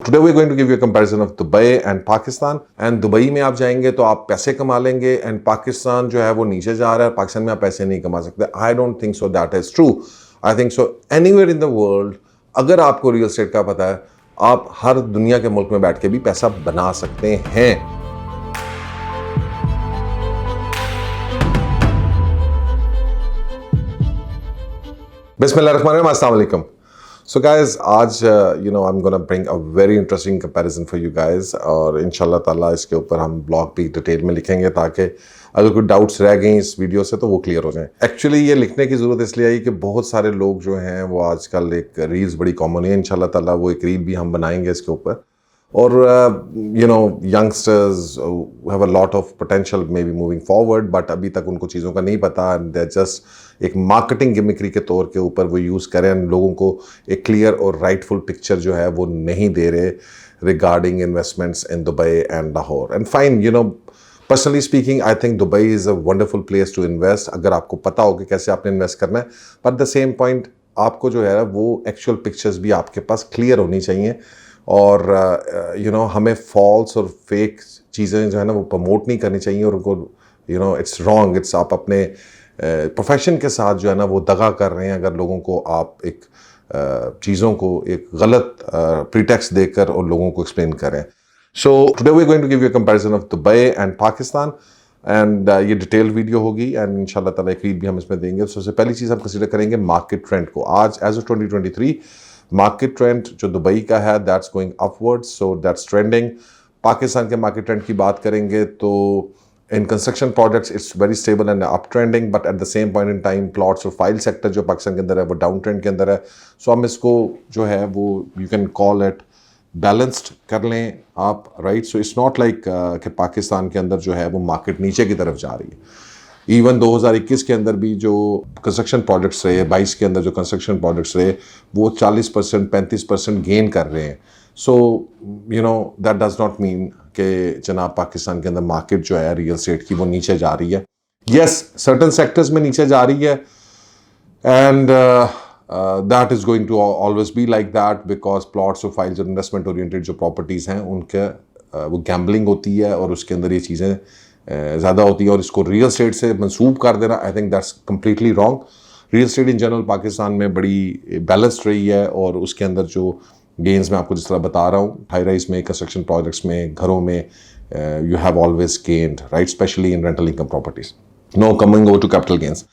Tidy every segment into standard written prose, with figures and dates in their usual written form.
today we're going to give you a comparison of Dubai and Pakistan. And Dubai में आप जाएंगे तो आप पैसे कमा लेंगे and पाकिस्तान जो है वो नीचे जा रहा है, पाकिस्तान में आप पैसे नहीं कमा सकते. I don't think so that is true. I think so anywhere in the world, अगर आपको रियल एस्टेट का पता है, आप हर दुनिया के मुल्क में बैठ के भी पैसा बना सकते हैं. Bismillahirrahmanirrahim. Assalamu alaikum. So guys, आज I'm gonna bring a very interesting comparison for you guys और इंशाल्लाह ताला इसके ऊपर हम ब्लॉग भी डिटेल में लिखेंगे ताकि अगर कोई डाउट्स रह गए इस वीडियो से तो वो क्लियर हो जाए. एक्चुअली ये लिखने की ज़रूरत इसलिए आई कि बहुत सारे लोग जो हैं वो आजकल एक रील्स बड़ी कॉमन है. इंशाल्लाह ताला वो एक रील भी हम बनाएंगे इसके ऊपर. और youngsters have a lot of potential may be moving forward, but अभी तक उनको चीज़ों का नहीं पता एंड दे जस्ट एक मार्केटिंग गिमिक्री के तौर के ऊपर वो यूज़ करें एंड लोगों को एक क्लियर और राइटफुल पिक्चर जो है वो नहीं दे रहे regarding investments in Dubai and Lahore. And fine, personally speaking I think Dubai is a wonderful place to invest अगर आपको पता हो कि कैसे आपने इन्वेस्ट करना है. बट द सेम पॉइंट आपको जो है वो एक्चुअल पिक्चर्स भी आपके पास क्लियर होनी चाहिए. और हमें फॉल्स और फेक चीज़ें जो है ना वो प्रमोट नहीं करनी चाहिए और उनको इट्स रॉन्ग. इट्स आप अपने प्रोफेशन के साथ जो है ना वो दगा कर रहे हैं अगर लोगों को आप एक चीज़ों को एक गलत प्रीटेक्स्ट देकर और लोगों को एक्सप्लेन करें. So today we are going to give you comparison of Dubai and Pakistan and ये डिटेल वीडियो होगी एंड इंशाल्लाह ताला एक रीड भी हम इसमें देंगे. सबसे पहली चीज़ हम कंसिडर करेंगे मार्केट ट्रेंड को. आज एज ऑफ 2023 मार्केट ट्रेंड जो दुबई का है that's going upwards, so that's trending. Pakistan के मार्केट ट्रेंड की बात करेंगे तो in construction projects it's very stable and up trending, but at the same point in time plots और फाइल सेक्टर जो पाकिस्तान के अंदर है वो डाउन ट्रेंड के अंदर है. सो हम इसको जो है वो you can call it balanced कर लें आप, right. So it's not like कि पाकिस्तान के अंदर जो है वो मार्केट नीचे की तरफ जा रही है. इवन 2021 के अंदर भी जो कंस्ट्रक्शन प्रोजेक्ट्स रहे, 22 के अंदर जो कंस्ट्रक्शन प्रोजेक्ट्स रहे वो 40% 35% गेन कर रहे हैं. So that does not mean कि जनाब पाकिस्तान के अंदर मार्केट जो है रियल एस्टेट की वो नीचे जा रही है. यस, सर्टन सेक्टर्स में नीचे जा रही है and that is going to always be like that because plots और फाइल्स और इन्वेस्टमेंट ओरिएंटेड जो प्रॉपर्टीज़ हैं उनके वो गैम्बलिंग होती है और उसके अंदर ये चीज़ें ज़्यादा होती है और इसको रियल एस्टेट से मंसूब कर देना I think that's completely wrong. Real estate in general Pakistan में बड़ी बैलेंस्ड रही है और उसके अंदर जो गेंस मैं आपको जिस तरह बता रहा हूँ हाई राइज में, कंस्ट्रक्शन प्रोजेक्ट्स में, घरों में you have always gained, right, specially in rental income properties. No coming over to capital gains.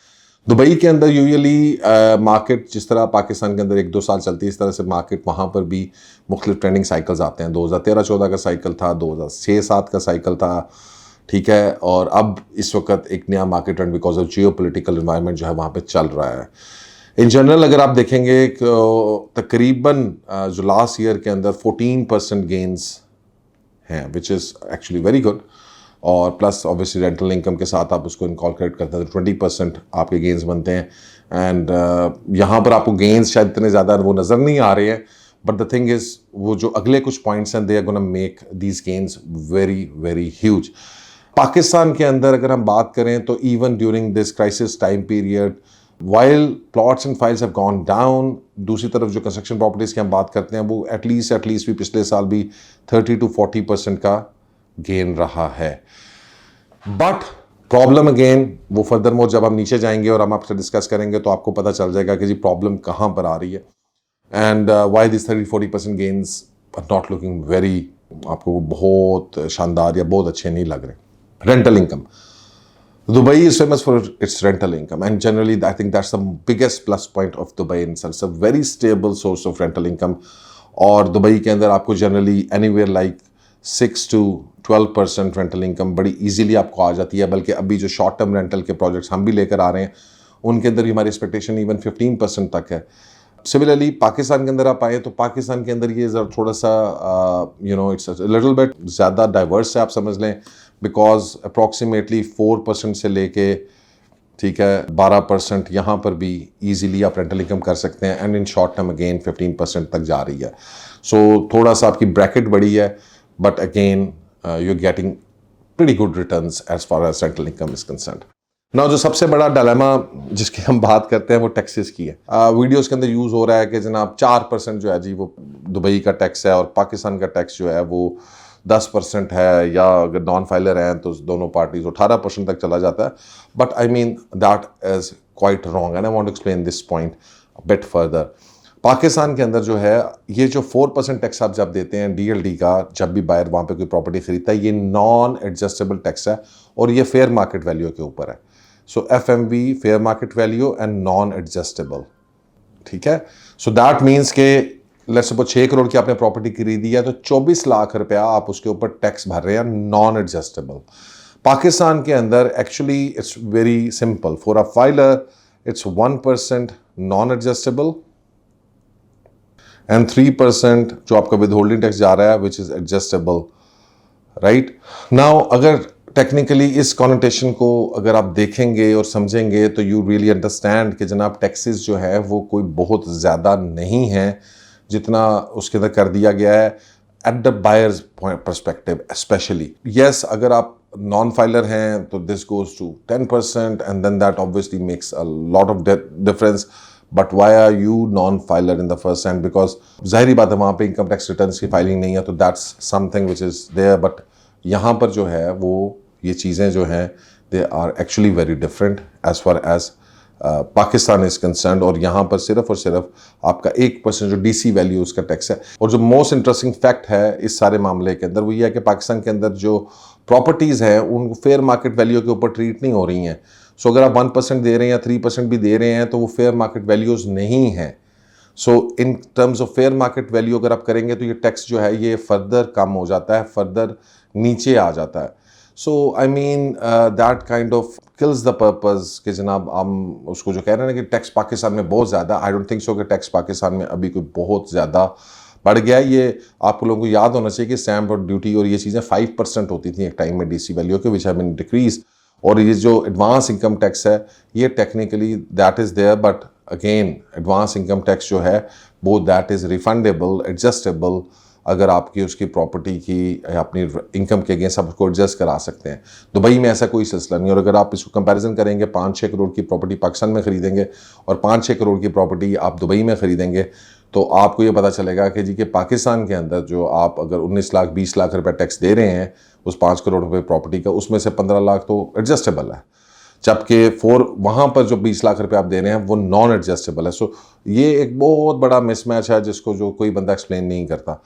Dubai के अंदर यूजुअली मार्केट जिस तरह पाकिस्तान के अंदर 1-2 साल चलती है इस तरह से मार्केट वहाँ पर भी मुख्तलिफ ट्रेंडिंग साइकिल्स आते हैं. 2013-14 का साइकिल था, 2006-7 का साइकिल था, ठीक है. और अब इस वक्त एक नया market trend because of geo political environment जो है वहाँ पे चल रहा है. इन जनरल अगर आप देखेंगे तकरीबन जो लास्ट ईयर के अंदर 14% गेंस हैं which is actually very good. और प्लस ऑब्वियसली रेंटल इनकम के साथ आप उसको इनकॉर्पोरेट करते हैं तो 20% आपके गेंस बनते हैं. एंड यहाँ पर आपको गेंस शायद इतने ज़्यादा वो नज़र नहीं आ रहे हैं, बट द थिंग इज़ वो जो अगले कुछ पॉइंट्स हैं they are gonna make these gains very very huge. Pakistan के अंदर अगर हम बात करें तो even during this crisis time period while plots and files have gone down, दूसरी तरफ जो कंस्ट्रक्शन प्रॉपर्टीज़ की हम बात करते हैं वो एटलीस्ट भी पिछले साल भी 30 to 40% का गेन रहा है. बट प्रॉब्लम अगेन वो फर्दर मोर जब हम नीचे जाएंगे और हम आपसे डिस्कस करेंगे तो आपको पता चल जाएगा कि जी प्रॉब्लम कहाँ पर आ रही है and why this 30-40% gains are not looking very, आपको बहुत शानदार या बहुत अच्छे नहीं लग रहे. Rental income. Dubai is famous for its rental income and generally I think that's the biggest plus point of Dubai in itself. It's a very stable source of rental income और दुबई के अंदर आपको generally anywhere like 6 to 12% rental income बड़ी easily आपको आ जाती है. बल्कि अभी जो short term rental के projects हम भी लेकर आ रहे हैं उनके अंदर भी हमारी expectation even 15% तक है. सिमिलरली पाकिस्तान के अंदर आप आए तो पाकिस्तान के अंदर ये थोड़ा सा इट्स लिटिल बिट ज़्यादा डाइवर्स है आप समझ लें बिकॉज अप्रॉक्सीमेटली 4% से लेके ठीक है 12% यहाँ पर भी इजीली आप रेंटल इनकम कर सकते हैं and in short term again 15% तक जा रही है. सो थोड़ा सा आपकी ब्रैकेट बड़ी है but again you are getting pretty good returns as far as rental income is concerned. ना जो सबसे बड़ा डायलेमा जिसकी हम बात करते हैं वो टैक्सेस की है। वीडियोस के अंदर यूज़ हो रहा है कि जनाब 4% जो है जी वो दुबई का टैक्स है और पाकिस्तान का टैक्स जो है वो 10% है, या अगर नॉन फाइलर हैं तो दोनों पार्टीज 18% तक चला जाता है। But I mean that is quite wrong and I want to explain this point bit further. Pakistan के अंदर जो है ये जो 4% टैक्स आप जब देते हैं डीएलडी का, जब भी बायर वहाँ पे कोई प्रॉपर्टी खरीदता है, ये नॉन एडजस्टेबल टैक्स है और ये फेयर मार्केट वैल्यू के ऊपर है। सो FMV fair market value and non adjustable, ठीक है। सो दैट मीन्स के लेट्स सपोज 6 करोड़ की आपने प्रॉपर्टी खरीदी है तो 24 लाख रुपया आप उसके ऊपर टैक्स भर रहे हैं नॉन एडजस्टेबल। पाकिस्तान के अंदर actually it's very simple, for a filer it's 1% non adjustable and 3% जो आपका विदहोल्डिंग टैक्स जा रहा है which is adjustable, right. Now अगर टेक्निकली इस कॉनोटेशन को अगर आप देखेंगे और समझेंगे तो यू रियली अंडरस्टैंड कि जनाब टैक्सेस जो है वो कोई बहुत ज़्यादा नहीं है जितना उसके अंदर कर दिया गया है at the buyer's perspective specially. Yes, अगर आप नॉन फाइलर हैं तो this goes to 10% and then that obviously makes a lot of difference. But why are you non filer in the first hand? Because जाहिर बात है वहाँ पे income tax return की फाइलिंग नहीं है, तो that's something which is there. But यहाँ पर जो है वो ये चीज़ें जो हैं they are actually very different as far as Pakistan is concerned. और यहाँ पर सिर्फ और सिर्फ आपका 1% जो DC वैल्यू उसका टैक्स है। और जो मोस्ट इंटरेस्टिंग फैक्ट है इस सारे मामले के अंदर वो ये है कि पाकिस्तान के अंदर जो प्रॉपर्टीज़ हैं उनको फेयर मार्केट वैल्यू के ऊपर ट्रीट नहीं हो रही हैं। सो अगर आप 1% दे रहे हैं या 3% भी दे रहे हैं तो वो फेयर मार्केट वैल्यूज़ नहीं हैं। So in terms of fair market value अगर आप करेंगे तो ये टैक्स जो है ये फर्दर कम हो जाता है, फर्दर नीचे आ जाता है। So I mean that kind of kills the purpose कि जनाब हम उसको जो कह रहे हैं कि टैक्स पाकिस्तान में बहुत ज़्यादा, आई डोंट थिंक सो कि टैक्स पाकिस्तान में अभी कोई बहुत ज़्यादा बढ़ गया है। ये आप लोगों को याद होना चाहिए कि स्टैम्प और ड्यूटी और ये चीज़ें 5% होती थी एक टाइम में DC वैल्यू के, विच हैव बीन डिक्रीज। और ये जो एडवांस इनकम टैक्स है ये technically that is there, but again advance income tax जो है वो दैट इज़ रिफंडेबल, एडजस्टेबल। अगर आपकी उसकी प्रॉपर्टी की अपनी इनकम के अगेंस्ट आप उसको एडजस्ट करा सकते हैं। दुबई में ऐसा कोई सिलसिला नहीं। और अगर आप इसको कंपैरिजन करेंगे 5-6 करोड़ की प्रॉपर्टी पाकिस्तान में ख़रीदेंगे और 5-6 करोड़ की प्रॉपर्टी आप दुबई में ख़रीदेंगे तो आपको ये पता चलेगा कि जी कि पाकिस्तान के अंदर जो आप अगर 19 लाख 20 लाख रुपये टैक्स दे रहे हैं उस 5 करोड़ रुपये प्रॉपर्टी का, उसमें से 15 लाख तो एडजस्टेबल है, जबकि वहाँ पर जो 20 लाख रुपये आप दे रहे हैं वो नॉन एडजस्टेबल है। सो ये एक बहुत बड़ा मिसमैच है जिसको जो कोई बंदा एक्सप्लेन नहीं करता।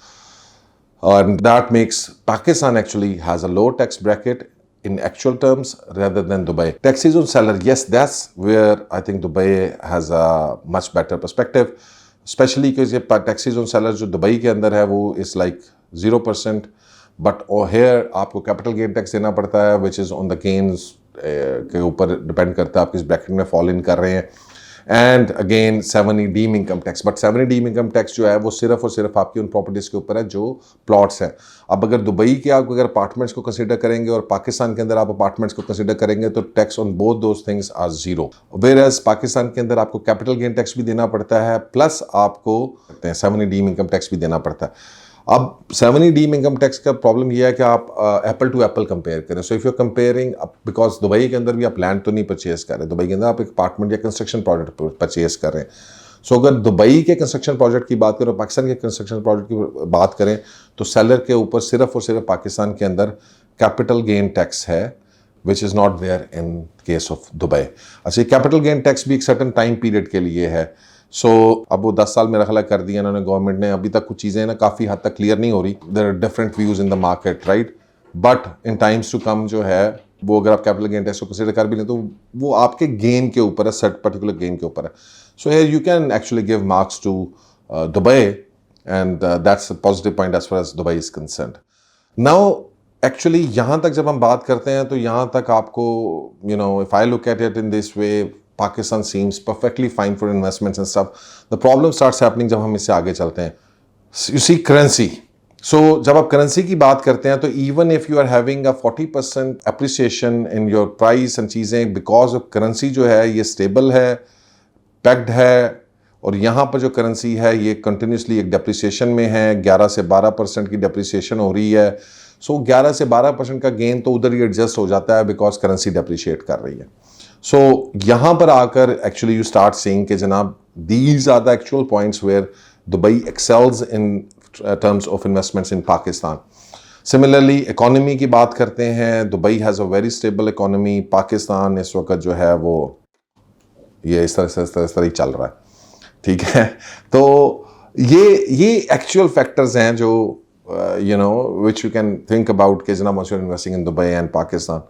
And that makes Pakistan actually has a low tax bracket in actual terms rather than Dubai. Taxes on seller, yes, that's where I think Dubai has a much better perspective, especially because ये taxes on seller जो Dubai के अंदर है वो is like 0%, but here आपको capital gain tax देना पड़ता है which is on the gains के ऊपर डिपेंड करता है आप किस ब्रैकेट में फॉल इन कर रहे हैं। And again 7E deem income tax, but 7E deem income tax जो है वो सिर्फ और सिर्फ आपकी उन प्रॉपर्टीज़ के ऊपर है जो प्लॉट्स हैं। अब अगर दुबई के आप अगर अपार्टमेंट्स को कंसीडर करेंगे और पाकिस्तान के अंदर आप अपार्टमेंट्स को कंसीडर करेंगे तो tax on both those things are 0। Whereas Pakistan के अंदर आपको कैपिटल गेन टैक्स भी देना पड़ता है प्लस आपको 7E डीम इनकम टैक्स भी देना पड़ता है। अब 7E डीम इनकम टैक्स का प्रॉब्लम यह है कि आप एप्पल टू एप्पल कंपेयर करें। So if you comparing, because Dubai के अंदर भी आप लैंड तो नहीं परचेज कर रहे, दुबई के अंदर आप एक अपार्टमेंट या कंस्ट्रक्शन प्रोजेक्ट परचेज कर रहे हैं। सो अगर दुबई के कंस्ट्रक्शन प्रोजेक्ट की बात करें और पाकिस्तान के कंस्ट्रक्शन प्रोजेक्ट की बात करें तो सेलर के ऊपर सिर्फ और सिर्फ पाकिस्तान के अंदर कैपिटल गेन टैक्स है which is not there in case of Dubai. अच्छा, कैपिटल गेन टैक्स भी एक सर्टन टाइम पीरियड के लिए है। सो अब वो 10 साल मेरा ख्याल कर दिया इन्होंने गवर्नमेंट ने, अभी तक कुछ चीज़ें ना काफ़ी हद तक क्लियर नहीं हो रही। There are different views in the market, right, but in times to come जो है वो अगर आप कैपिटल गेन टैक्स को कंसिडर कर भी लें तो वो आपके गेन के ऊपर है, सर्ट पर्टिकुलर गेन के ऊपर है। So here you can actually give marks to Dubai and that's a positive point as far as Dubai is concerned. Now actually यहाँ तक जब हम बात करते हैं तो यहाँ तक आपको you know if I look at it in this way, Pakistan seems perfectly fine for investments and stuff. The problem starts happening जब हम इससे आगे चलते हैं। You see currency. So जब आप करेंसी की बात करते हैं तो even if you are having a 40% appreciation in your price and चीज़ें, because of करेंसी जो है ये stable है, pegged है, और यहाँ पर जो करेंसी है ये कंटिन्यूसली एक डेप्रिसिएशन में है, 11 से 12% की डेप्रिसिएशन हो रही है। सो 11 से 12% का गेन तो उधर ही एडजस्ट हो जाता है बिकॉज करेंसी डेप्रिशिएट कर रही है। सो यहाँ पर आकर एक्चुअली यू स्टार्ट सेइंग कि जनाब these are the actual points where Dubai excels in terms of investments in Pakistan. Similarly economy की बात करते हैं, Dubai has a very stable economy. Pakistan इस वक्त जो है वो ये इस तरह ही चल रहा है, ठीक है. तो ये एक्चुअल फैक्टर्स हैं जो you know which you can think about के जनाब once you're investing in Dubai and Pakistan.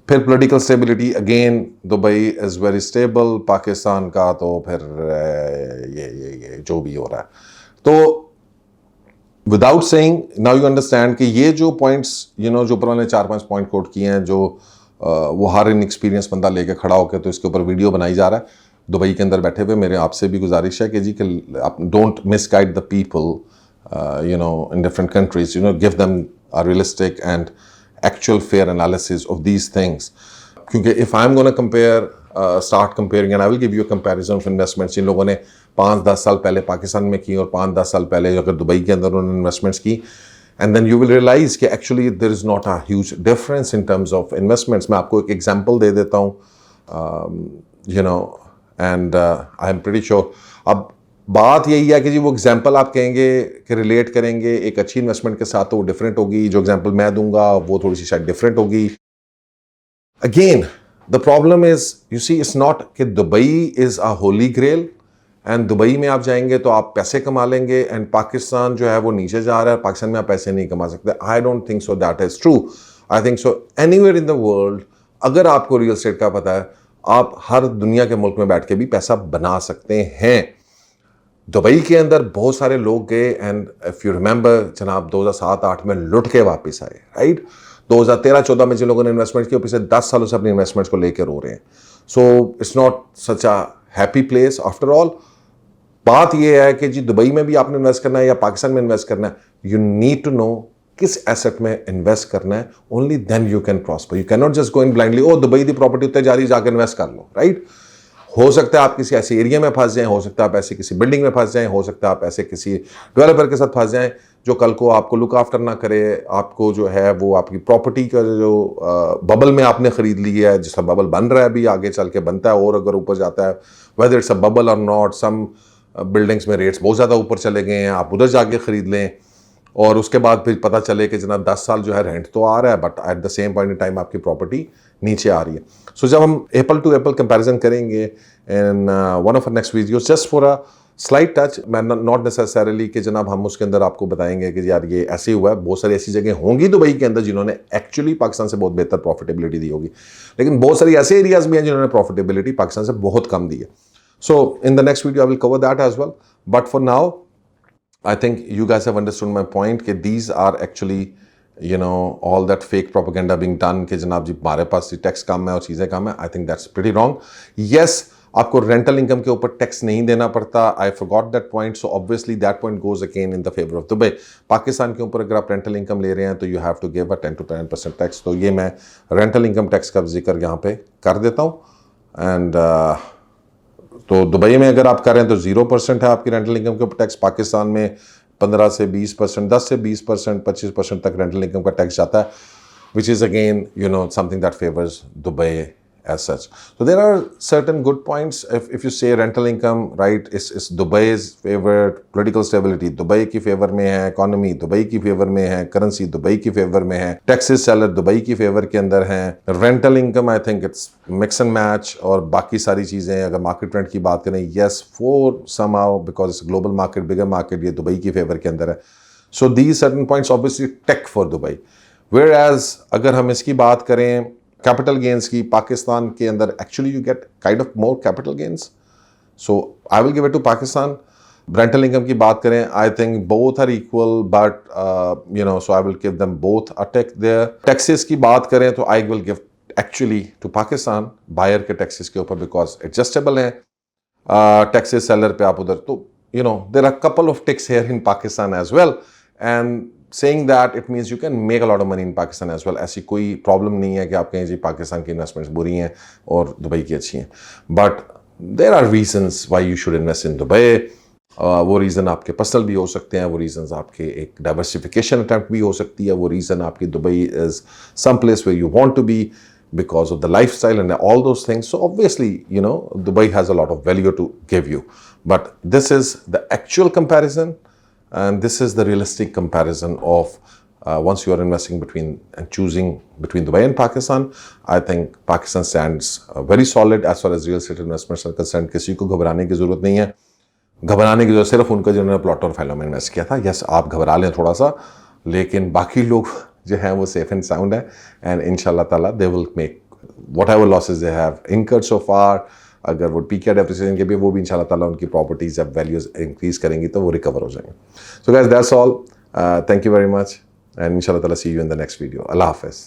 फिर political stability, again Dubai is very stable. Pakistan का तो फिर ये जो भी हो रहा है. तो without saying now you understand कि ये जो पॉइंट्स यू नो जो ऊपर मैंने 4-5 पॉइंट कोट किए हैं, जो वो हर इनएक्सपीरियंस बंदा लेके खड़ा होकर तो इसके ऊपर वीडियो बनाई जा रहा है. दुबई के अंदर बैठे हुए मेरे आपसे भी गुजारिश है कि जी कि आप don't misguide the people you know in different countries. You know give them a realistic and actual fair analysis of these things. क्योंकि if I am gonna compare start comparing and I will give you a comparison of investments. इन लोगों ने 5-10 साल पहले पाकिस्तान में की और 5-10 साल पहले अगर दुबई के अंदर उन्होंने इन्वेस्टमेंट्स की, and then you will realise कि actually there is not a huge difference in terms of investments. मैं आपको एक एग्जांपल दे देता हूँ you know and I am pretty sure. अब बात यही है कि जी वो एग्जांपल आप कहेंगे कि रिलेट करेंगे एक अच्छी इन्वेस्टमेंट के साथ तो वो डिफरेंट होगी. जो एग्जांपल मैं दूंगा वो थोड़ी सी शायद डिफरेंट होगी. Again the problem is you see it's not कि Dubai is a holy grail and Dubai में आप जाएंगे तो आप पैसे कमा लेंगे एंड पाकिस्तान जो है वो नीचे जा रहा है, पाकिस्तान में आप पैसे नहीं कमा सकते. I don't think so that is true. I think so anywhere in the world अगर आपको रियल एस्टेट का पता है, आप हर दुनिया के मुल्क में बैठ के भी पैसा बना सकते हैं. दुबई के अंदर बहुत सारे लोग गए एंड इफ़ यू रिमेंबर जनाब 2007-8 में लुट के वापस आए, राइट. 2013-14 में जिन लोगों ने इन्वेस्टमेंट की पिछले 10 सालों से अपनी इन्वेस्टमेंट्स को लेकर रो रहे हैं. So it's not such a happy place after all. बात यह है कि जी दुबई में भी आपने इन्वेस्ट करना है या पाकिस्तान में इन्वेस्ट करना है, यू नीड टू नो किस एसेट में इन्वेस्ट करना है. Only then you can prosper. You can not just go in blindly ओ दुबई की प्रॉपर्टी उत्ते जा रही जाकर इन्वेस्ट कर लो, राइट. हो सकता है आप किसी ऐसे एरिया में फंस जाएं, हो सकता है आप ऐसे किसी बिल्डिंग में फंस जाएं, हो सकता है आप ऐसे किसी डेवलपर के साथ फंस जाएं जो कल को आपको लुक आफ्टर ना करे, आपको जो है वो आपकी प्रॉपर्टी का जो बबल में आपने खरीद ली है, जिसका बबल बन रहा है अभी आगे चल के बनता है और अगर ऊपर जाता है वेदर इट्स अ बबल और नॉट, सम बिल्डिंग्स में रेट्स बहुत ज़्यादा ऊपर चले गए हैं, आप उधर जाके ख़रीद लें और उसके बाद फिर पता चले कि जनाब 10 साल जो है रेंट तो आ रहा है but at the same point in time आपकी प्रॉपर्टी नीचे आ रही है. सो जब हम एप्पल टू एप्पल कंपैरिजन करेंगे in one of next videos just for a slight touch, मैं नॉट नेसेसरली कि जनाब हम उसके अंदर आपको बताएंगे कि यार ये ऐसे हुआ है. बहुत सारी ऐसी जगह होंगी दुबई के अंदर जिन्होंने एक्चुअली पाकिस्तान से बहुत बेहतर प्रॉफिटेबिलिटी दी होगी, लेकिन बहुत सारी ऐसे एरियाज भी हैं जिन्होंने प्रॉफिटेबिलिटी पाकिस्तान से बहुत कम दी है. So in the next video I will cover that as well, but for now I think you guys have understood my point कि these are actually you know all that fake propaganda being done कि जनाब जी हमारे पास tax कम है और चीज़ें कम है. I think that's pretty wrong. Yes, आपको rental income के ऊपर टैक्स नहीं देना पड़ता. I forgot that point, so obviously that point goes again in the favor of Dubai. Pakistan के ऊपर अगर आप रेंटल इनकम ले रहे हैं तो you have to give a 10 to 10% tax. तो ये मैं रेंटल इनकम टैक्स का जिक्र यहाँ पे कर देता हूँ. एंड तो दुबई में अगर आप करें तो 0% है आपकी रेंटल इनकम के ऊपर टैक्स. पाकिस्तान में 15 से 20%, 10 से 20%, 25% तक रेंटल इनकम का टैक्स जाता है, which is again you know something that favors Dubai as such. So there are certain good points. If you say rental income, right, is Dubai's favorite, political stability Dubai की favour में है, economy Dubai की favour में है, currency Dubai की favour में है, taxes seller Dubai की फेवर के अंदर हैं, rental income I think it's mix and match, और बाकी सारी चीज़ें अगर market rent की बात करें, yes for somehow because it's a global market, bigger market, ये दुबई की फेवर के अंदर है. So these certain points obviously tech for Dubai. Whereas अगर हम इसकी बात करें कैपिटल गेन्स की, पाकिस्तान के अंदर actually you get kind of more capital gains. So I will give it to Pakistan. Rental income की बात करें, I think both are equal but you know so I will give them both a tick there. Taxes की बात करें तो I will give actually to Pakistan buyer के taxes के ऊपर बिकॉज एडजस्टेबल हैं टैक्सेस सेलर पे आप उधर. तो you know there are couple of ticks here in Pakistan as well and saying that it means you can make a lot of money in Pakistan as well. ऐसी कोई problem नहीं है कि आप कहें जी पाकिस्तान की इन्वेस्टमेंट्स बुरी हैं और दुबई की अच्छी हैं. But there are reasons why you should invest in Dubai. वो रीज़न आपके पर्सनल भी हो सकते हैं, वो रीजंस आपके एक डाइवर्सिफिकेशन अटैम्प्ट भी हो सकती है, वो रीज़न आपकी Dubai is some place where you want to be. because of the lifestyle and all those things. So obviously, Dubai has a lot of value to give you. But this is the actual comparison, and this is the realistic comparison of once you are investing between and choosing between Dubai and Pakistan. I think Pakistan stands very solid as far as real estate investments are concerned. किसी को घबराने की ज़रूरत नहीं है. घबराने की जो सिर्फ उनका जिन्होंने प्लॉट और फाइलों में इन्वेस्ट किया था. यस, आप घबरा लें थोड़ा सा, लेकिन बाकी लोग जो हैं वो सेफ एंड साउंड है. एंड इंशाल्लाह ताला they will make whatever losses they have incurred so far. अगर वो पीके डेप्रिसिएशन के भी वो भी इंशाल्लाह ताला उनकी प्रॉपर्टीज जब वैल्यूज इंक्रीज करेंगी तो वो रिकवर हो जाएंगे. So guys, that's all. Thank you very much, and इंशाल्लाह ताला see you in the next video. अल्लाह हाफिज़.